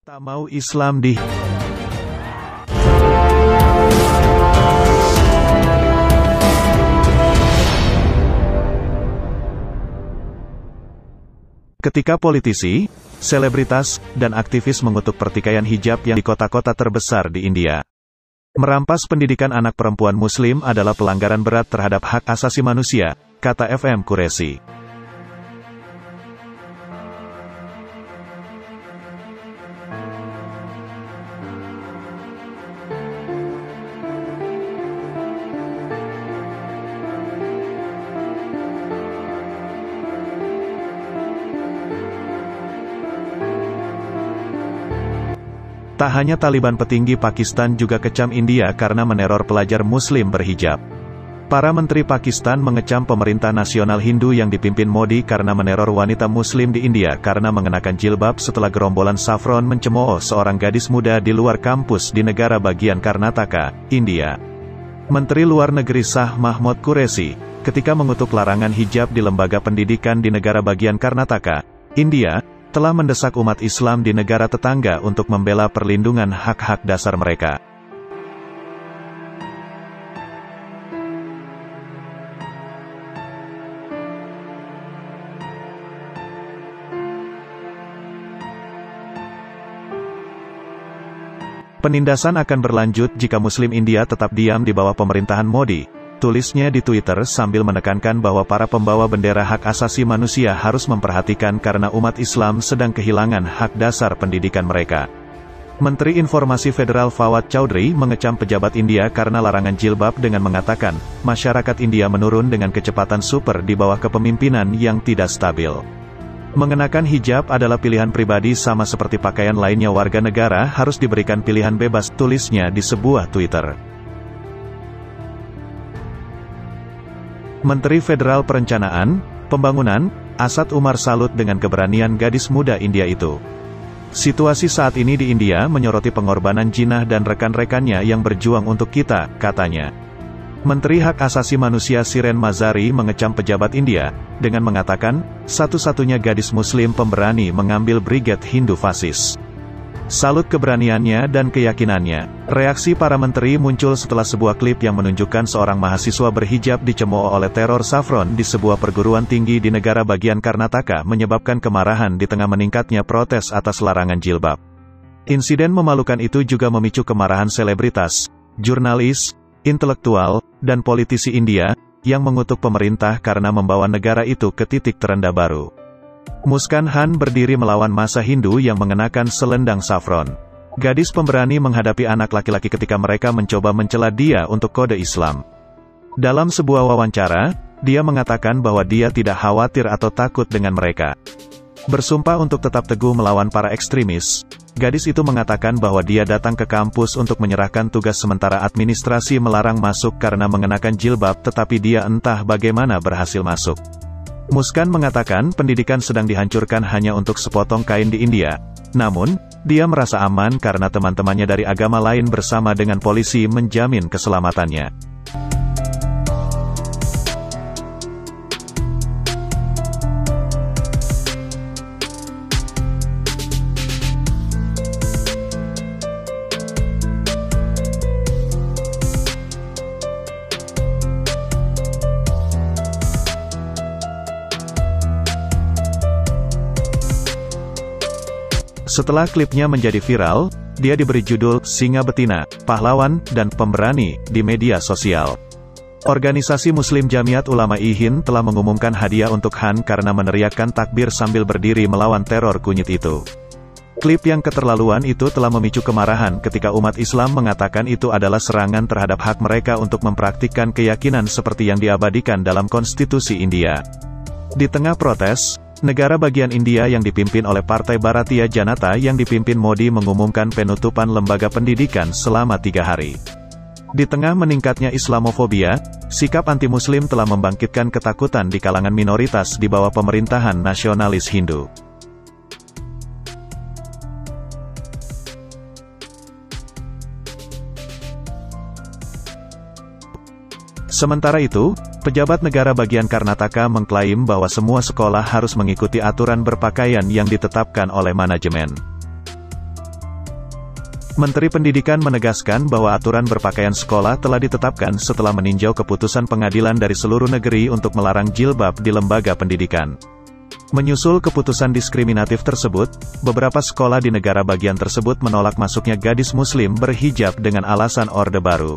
Tak mau Islam di Ketika politisi, selebritas, dan aktivis mengutuk pertikaian hijab yang di kota-kota terbesar di India. Merampas pendidikan anak perempuan Muslim adalah pelanggaran berat terhadap hak asasi manusia, kata FM Qureshi. Tak hanya Taliban, petinggi Pakistan juga kecam India karena meneror pelajar Muslim berhijab. Para menteri Pakistan mengecam pemerintah nasional Hindu yang dipimpin Modi karena meneror wanita Muslim di India karena mengenakan jilbab setelah gerombolan Saffron mencemooh seorang gadis muda di luar kampus di negara bagian Karnataka, India. Menteri Luar Negeri Shah Mahmud Qureshi, ketika mengutuk larangan hijab di lembaga pendidikan di negara bagian Karnataka, India, telah mendesak umat Islam di negara tetangga untuk membela perlindungan hak-hak dasar mereka. Penindasan akan berlanjut jika Muslim India tetap diam di bawah pemerintahan Modi, tulisnya di Twitter sambil menekankan bahwa para pembawa bendera hak asasi manusia harus memperhatikan karena umat Islam sedang kehilangan hak dasar pendidikan mereka. Menteri Informasi Federal Fawad Chaudhry mengecam pejabat India karena larangan jilbab dengan mengatakan, masyarakat India menurun dengan kecepatan super di bawah kepemimpinan yang tidak stabil. Mengenakan hijab adalah pilihan pribadi sama seperti pakaian lainnya, warga negara harus diberikan pilihan bebas, tulisnya di sebuah Twitter. Menteri Federal Perencanaan, Pembangunan, Asad Umar salut dengan keberanian gadis muda India itu. Situasi saat ini di India menyoroti pengorbanan Jinnah dan rekan-rekannya yang berjuang untuk kita, katanya. Menteri Hak Asasi Manusia Shiren Mazari mengecam pejabat India, dengan mengatakan, satu-satunya gadis Muslim pemberani mengambil brigade Hindu fasis. Salut keberaniannya dan keyakinannya. Reaksi para menteri muncul setelah sebuah klip yang menunjukkan seorang mahasiswa berhijab dicemooh oleh teror Saffron di sebuah perguruan tinggi di negara bagian Karnataka menyebabkan kemarahan di tengah meningkatnya protes atas larangan jilbab. Insiden memalukan itu juga memicu kemarahan selebritas, jurnalis, intelektual, dan politisi India, yang mengutuk pemerintah karena membawa negara itu ke titik terendah baru. Muskan Khan berdiri melawan massa Hindu yang mengenakan selendang saffron. Gadis pemberani menghadapi anak laki-laki ketika mereka mencoba mencela dia untuk kode Islam. Dalam sebuah wawancara, dia mengatakan bahwa dia tidak khawatir atau takut dengan mereka. Bersumpah untuk tetap teguh melawan para ekstremis, gadis itu mengatakan bahwa dia datang ke kampus untuk menyerahkan tugas sementara administrasi melarang masuk karena mengenakan jilbab, tetapi dia entah bagaimana berhasil masuk. Muskan mengatakan pendidikan sedang dihancurkan hanya untuk sepotong kain di India. Namun, dia merasa aman karena teman-temannya dari agama lain bersama dengan polisi menjamin keselamatannya. Setelah klipnya menjadi viral, dia diberi judul Singa Betina, Pahlawan, dan Pemberani di media sosial. Organisasi Muslim Jamiat Ulama Hind telah mengumumkan hadiah untuk Khan karena meneriakkan takbir sambil berdiri melawan teror kunyit itu. Klip yang keterlaluan itu telah memicu kemarahan ketika umat Islam mengatakan itu adalah serangan terhadap hak mereka untuk mempraktikkan keyakinan seperti yang diabadikan dalam konstitusi India. Di tengah protes, negara bagian India yang dipimpin oleh Partai Bharatiya Janata yang dipimpin Modi mengumumkan penutupan lembaga pendidikan selama 3 hari. Di tengah meningkatnya Islamofobia, sikap anti-Muslim telah membangkitkan ketakutan di kalangan minoritas di bawah pemerintahan nasionalis Hindu. Sementara itu, pejabat negara bagian Karnataka mengklaim bahwa semua sekolah harus mengikuti aturan berpakaian yang ditetapkan oleh manajemen. Menteri Pendidikan menegaskan bahwa aturan berpakaian sekolah telah ditetapkan setelah meninjau keputusan pengadilan dari seluruh negeri untuk melarang jilbab di lembaga pendidikan. Menyusul keputusan diskriminatif tersebut, beberapa sekolah di negara bagian tersebut menolak masuknya gadis muslim berhijab dengan alasan Orde Baru.